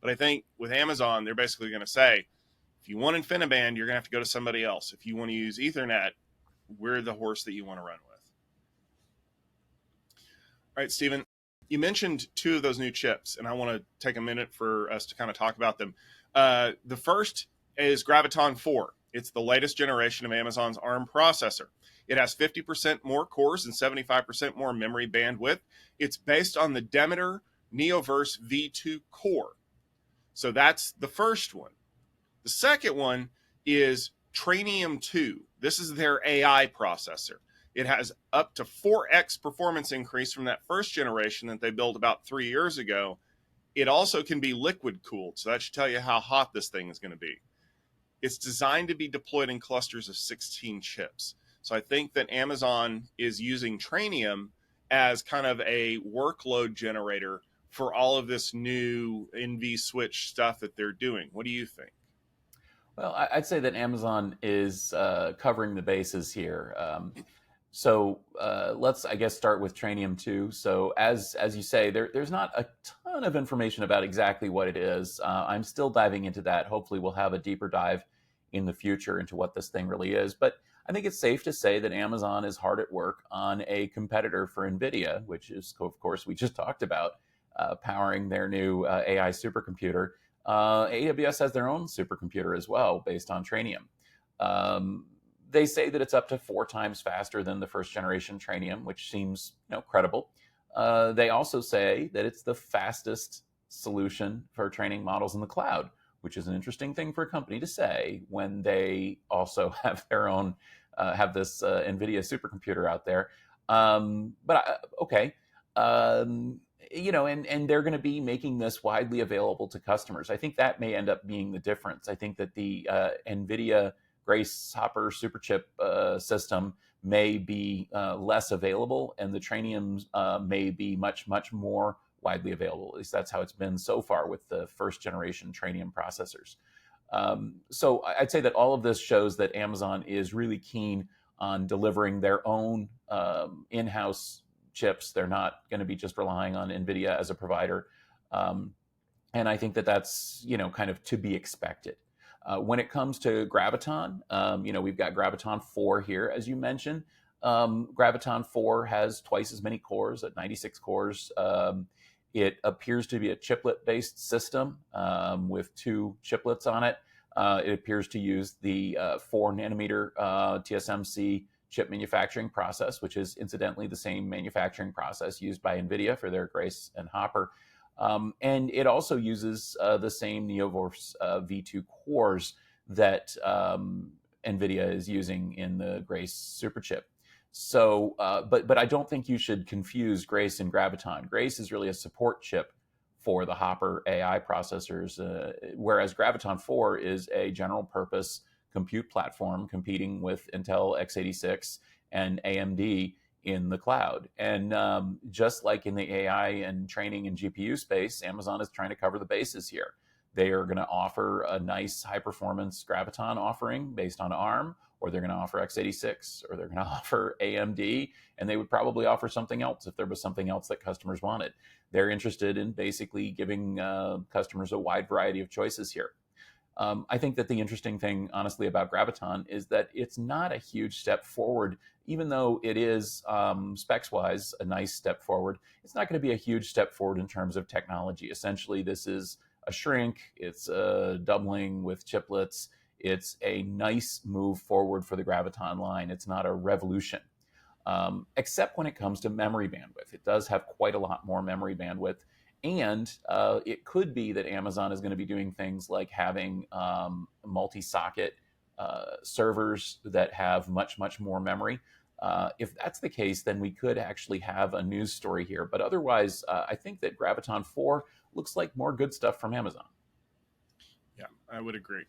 But I think with Amazon, they're basically going to say, if you want InfiniBand, you're going to have to go to somebody else. If you want to use Ethernet, we're the horse that you want to run with. All right, Stephen, you mentioned two of those new chips, and I want to take a minute for us to kind of talk about them. The first is Graviton4. It's the latest generation of Amazon's ARM processor. It has 50% more cores and 75% more memory bandwidth. It's based on the Demeter Neoverse V2 core. So that's the first one. The second one is Trainium2. This is their AI processor. It has up to 4x performance increase from that first generation that they built about 3 years ago. It also can be liquid cooled, so that should tell you how hot this thing is going to be. It's designed to be deployed in clusters of 16 chips. So I think that Amazon is using Trainium as kind of a workload generator for all of this new NV switch stuff that they're doing. What do you think? Well, I'd say that Amazon is covering the bases here. So let's, I guess, start with Trainium 2. So as you say, there's not a ton of information about exactly what it is. I'm still diving into that. Hopefully we'll have a deeper dive in the future into what this thing really is. But I think it's safe to say that Amazon is hard at work on a competitor for NVIDIA, which is, of course, we just talked about, powering their new AI supercomputer. AWS has their own supercomputer as well, based on Trainium. They say that it's up to 4 times faster than the first generation Trainium, which seems credible. They also say that it's the fastest solution for training models in the cloud, which is an interesting thing for a company to say when they also have their own, have this NVIDIA supercomputer out there. Okay. And they're going to be making this widely available to customers. I think that may end up being the difference. I think that the NVIDIA Grace Hopper Superchip system may be less available, and the Trainium may be much, much more widely available. At least that's how it's been so far with the first generation Trainium processors. So I'd say that all of this shows that Amazon is really keen on delivering their own in-house chips. They're not going to be just relying on NVIDIA as a provider. And I think that that's, kind of to be expected. When it comes to Graviton, we've got Graviton4 here, as you mentioned. Graviton4 has twice as many cores at 96 cores. It appears to be a chiplet-based system with 2 chiplets on it. It appears to use the 4 nanometer TSMC chip manufacturing process, which is incidentally the same manufacturing process used by NVIDIA for their Grace and Hopper. And it also uses the same Neoverse V2 cores that NVIDIA is using in the Grace superchip. So, but I don't think you should confuse Grace and Graviton. Grace is really a support chip for the Hopper AI processors, whereas Graviton4 is a general purpose compute platform competing with Intel x86 and AMD in the cloud. And just like in the AI and training and GPU space, Amazon is trying to cover the bases here. They are going to offer a nice high performance Graviton offering based on ARM, or they're going to offer x86, or they're going to offer AMD, and they would probably offer something else if there was something else that customers wanted. They're interested in basically giving customers a wide variety of choices here. I think that the interesting thing, honestly, about Graviton is that it's not a huge step forward, even though it is specs-wise a nice step forward. It's not going to be a huge step forward in terms of technology. Essentially, this is a shrink. It's a doubling with chiplets. It's a nice move forward for the Graviton line. It's not a revolution, except when it comes to memory bandwidth. It does have quite a lot more memory bandwidth. And it could be that Amazon is going to be doing things like having multi-socket servers that have much, much more memory. If that's the case, then we could actually have a news story here. But otherwise, I think that Graviton4 looks like more good stuff from Amazon. Yeah, I would agree.